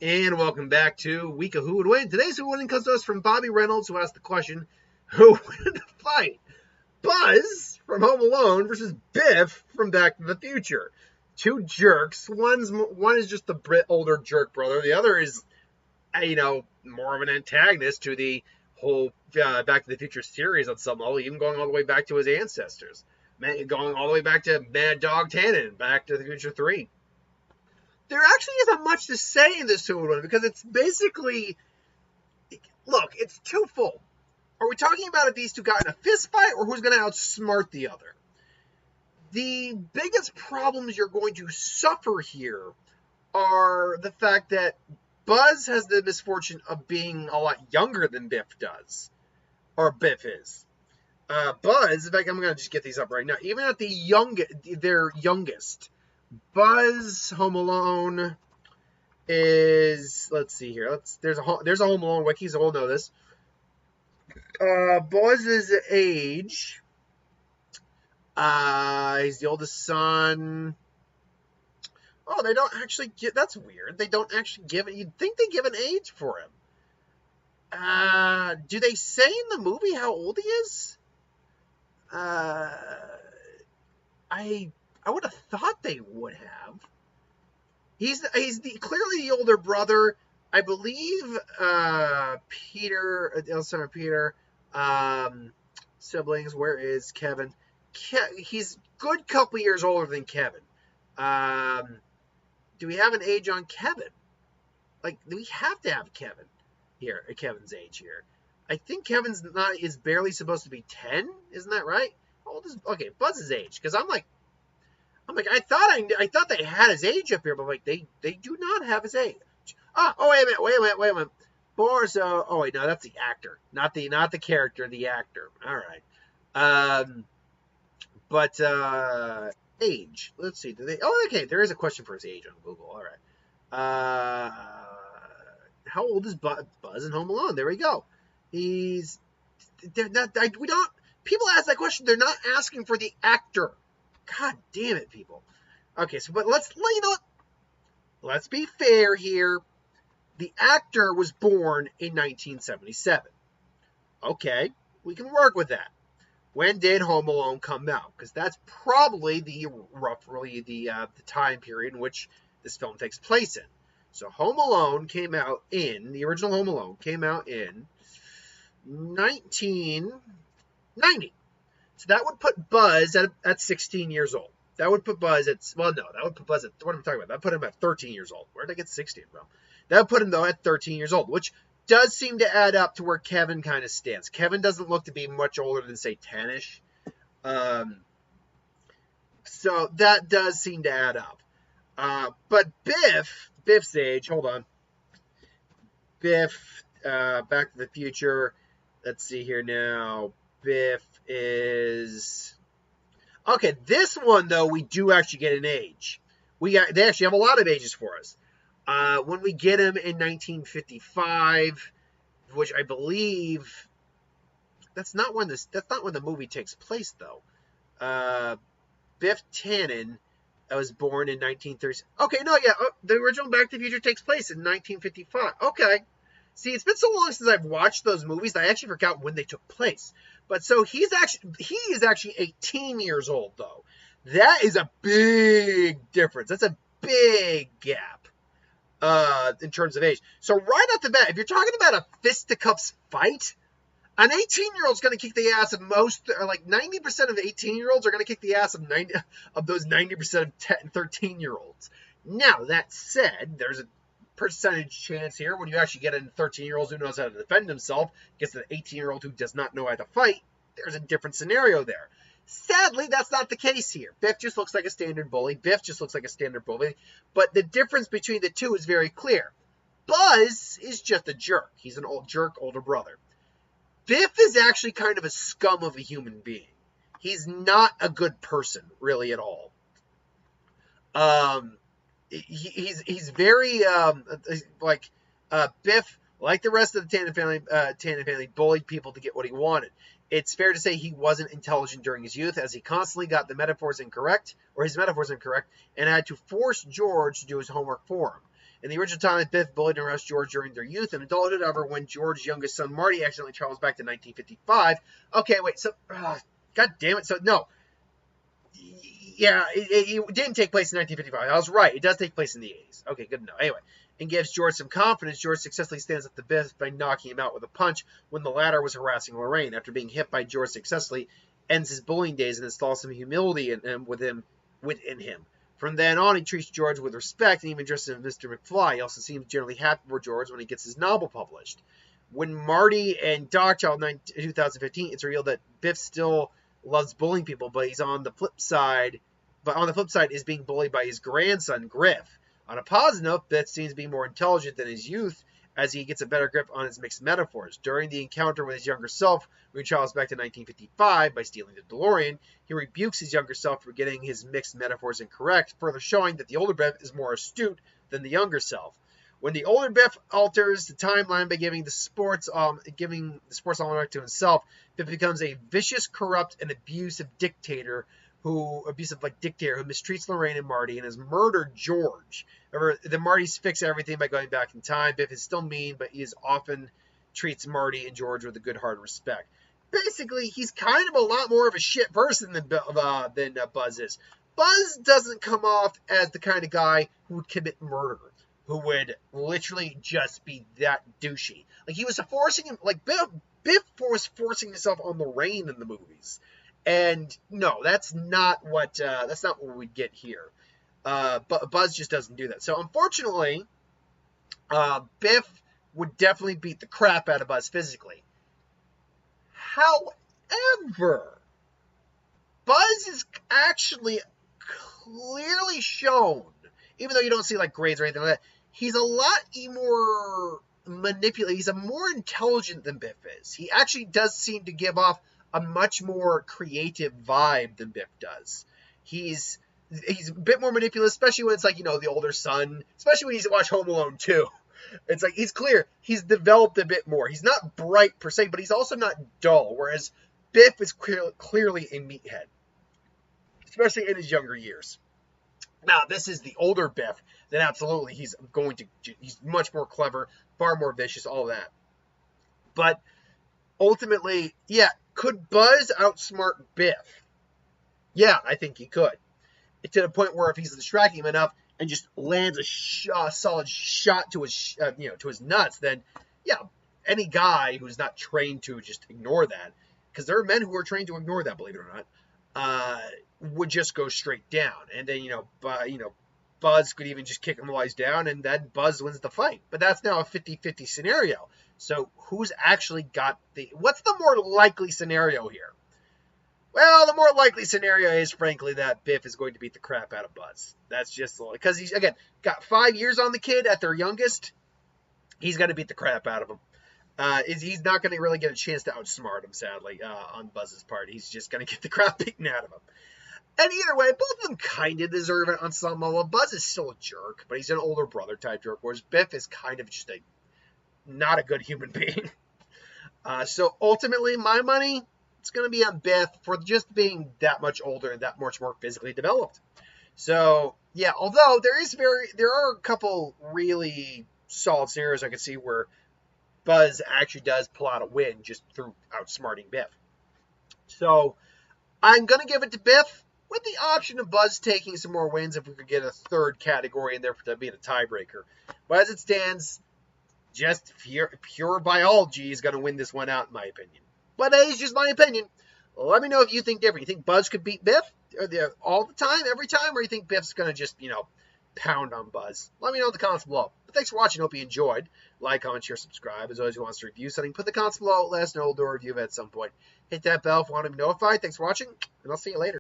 And welcome back to Week of Who Would Win. Today's Who Would Win comes to us from Bobby Reynolds, who asked the question, who would win the fight? Buzz from Home Alone versus Biff from Back to the Future. Two jerks. One is just the older jerk brother. The other is, more of an antagonist to the whole Back to the Future series on some level, even going all the way back to his ancestors. Going all the way back to Mad Dog Tannen, Back to the Future 3. There actually isn't much to say in this Who Would Win because it's basically, look, it's twofold. Are we talking about if these two got in a fist fight or who's going to outsmart the other? The biggest problems you're going to suffer here are the fact that Buzz has the misfortune of being a lot younger than Biff does, or Biff is. Buzz, in fact, I'm going to just get these up right now. Even at their youngest, Buzz Home Alone is, let's see here. There's a Home Alone wiki, so we'll know this. Buzz's age. He's the oldest son. Oh, they don't actually give. That's weird. They don't actually give it. You'd think they give an age for him. Do they say in the movie how old he is? I would have thought they would have. He's clearly the older brother. I believe Peter, son Peter, siblings. Where is Kevin? He's good couple years older than Kevin. Do we have an age on Kevin? Like, we have to have Kevin here, Kevin's age here. I think Kevin's is barely supposed to be 10, isn't that right? How old is Buzz's age? Because I'm like, I thought they had his age up here, but like they do not have his age. Wait a minute. Boris, wait, no, that's the actor, not the character, the actor. All right. But age. Let's see. Okay, there is a question for his age on Google. All right. How old is Buzz in Home Alone? There we go. We don't. People ask that question. They're not asking for the actor. God damn it, people. Okay, but let's be fair here. The actor was born in 1977. Okay, we can work with that. When did Home Alone come out? Because that's probably roughly the time period in which this film takes place in. So the original Home Alone came out in 1990. So that would put Buzz at 16 years old. That would put Buzz at, what am I talking about? That put him at 13 years old. Where did I get 16 from? That would put him, though, at 13 years old, which does seem to add up to where Kevin kind of stands. Kevin doesn't look to be much older than, say, 10-ish. So that does seem to add up. But Biff's age, hold on. Biff, Back to the Future. Let's see here now. Biff is... Okay, this one, though, we do actually get an age. They actually have a lot of ages for us. When we get him in 1955, which I believe... That's not when the movie takes place, though. Biff Tannen was born in 1930. Okay, no, yeah, the original Back to the Future takes place in 1955. Okay. See, it's been so long since I've watched those movies that I actually forgot when they took place. But so he is actually 18 years old, though. That is a big difference. That's a big gap in terms of age. So right off the bat, if you're talking about a fisticuffs fight, an 18-year-old's going to kick the ass of 90% of 18-year-olds are going to kick the ass of those 90% of 13-year-olds. Now, that said, there's a percentage chance here when you actually get a 13-year-old who knows how to defend himself against an 18-year-old who does not know how to fight. There's a different scenario there. Sadly, that's not the case here. Biff just looks like a standard bully. But the difference between the two is very clear. Buzz is just a jerk. He's an old jerk, older brother. Biff is actually kind of a scum of a human being. He's not a good person, really, at all. He's very Biff, like the rest of the Tannen family, bullied people to get what he wanted. It's fair to say he wasn't intelligent during his youth, as he constantly got his metaphors incorrect, and had to force George to do his homework for him. In the original time, Biff bullied and harassed George during their youth and adulthood. However, when George's youngest son Marty accidentally travels back to 1955. Okay, wait. So, God damn it. So no. Yeah, it didn't take place in 1955. I was right. It does take place in the 80s. Okay, good to know. Anyway, and gives George some confidence. George successfully stands up to Biff by knocking him out with a punch when the latter was harassing Lorraine. After being hit by George successfully, ends his bullying days and installs some humility within him. From then on, he treats George with respect and even addresses him as Mr. McFly. He also seems generally happy for George when he gets his novel published. When Marty and Dogchild 2015, it's revealed that Biff still loves bullying people, but he's on the flip side. But on the flip side, is being bullied by his grandson Griff. On a positive note, Biff seems to be more intelligent than his youth, as he gets a better grip on his mixed metaphors. During the encounter with his younger self, when he travels back to 1955 by stealing the DeLorean, he rebukes his younger self for getting his mixed metaphors incorrect, further showing that the older Biff is more astute than the younger self. When the older Biff alters the timeline by giving the sports almanac to himself, Biff becomes a vicious, corrupt, and abusive dictator who mistreats Lorraine and Marty and has murdered George. Remember, the Marty's fix everything by going back in time. Biff is still mean, but he often treats Marty and George with a good heart and respect. Basically, he's kind of a lot more of a shit person than Buzz is. Buzz doesn't come off as the kind of guy who would commit murder, who would literally just be that douchey. Like, he was forcing him, like, Biff was forcing himself on Lorraine in the movies. And no, that's not what we get here. But Buzz just doesn't do that. So unfortunately, Biff would definitely beat the crap out of Buzz physically. However, Buzz is actually clearly shown, even though you don't see like grades or anything like that, he's a lot more manipulative. He's more intelligent than Biff is. He actually does seem to give off a much more creative vibe than Biff does. He's a bit more manipulative, especially when it's like, the older son, especially when he's watch Home Alone 2. It's like, he's clear. He's developed a bit more. He's not bright per se, but he's also not dull, whereas Biff is clearly a meathead, especially in his younger years. Now, this is the older Biff, then absolutely he's much more clever, far more vicious, all that. But ultimately, yeah, could Buzz outsmart Biff? Yeah, I think he could. To the point where if he's distracting him enough and just lands a solid shot to his nuts, then yeah, any guy who's not trained to just ignore that, because there are men who are trained to ignore that, believe it or not, would just go straight down. And then Buzz could even just kick him while he's down, and then Buzz wins the fight. But that's now a 50-50 scenario. So who's actually got what's the more likely scenario here? Well, the more likely scenario is, frankly, that Biff is going to beat the crap out of Buzz. That's just because he's, again, got 5 years on the kid at their youngest. He's got to beat the crap out of him. He's not going to really get a chance to outsmart him, sadly, on Buzz's part. He's just going to get the crap beaten out of him. And either way, both of them kind of deserve it on some level. Buzz is still a jerk, but he's an older brother type jerk, whereas Biff is kind of just not a good human being. So ultimately, my money, it's going to be on Biff for just being that much older and that much more physically developed. So yeah, although there are a couple really solid scenarios I could see where Buzz actually does pull out a win just through outsmarting Biff. So I'm going to give it to Biff, with the option of Buzz taking some more wins if we could get a third category in there for that being a tiebreaker. But as it stands, just pure biology is going to win this one out, in my opinion. But that is just my opinion. Let me know if you think different. You think Buzz could beat Biff all the time, every time, or you think Biff's going to just, pound on Buzz? Let me know in the comments below. But thanks for watching. Hope you enjoyed. Like, comment, share, subscribe. As always, who wants to review something, put the comments below. Let us know. We'll do a review of it at some point. Hit that bell if you want to be notified. Thanks for watching, and I'll see you later.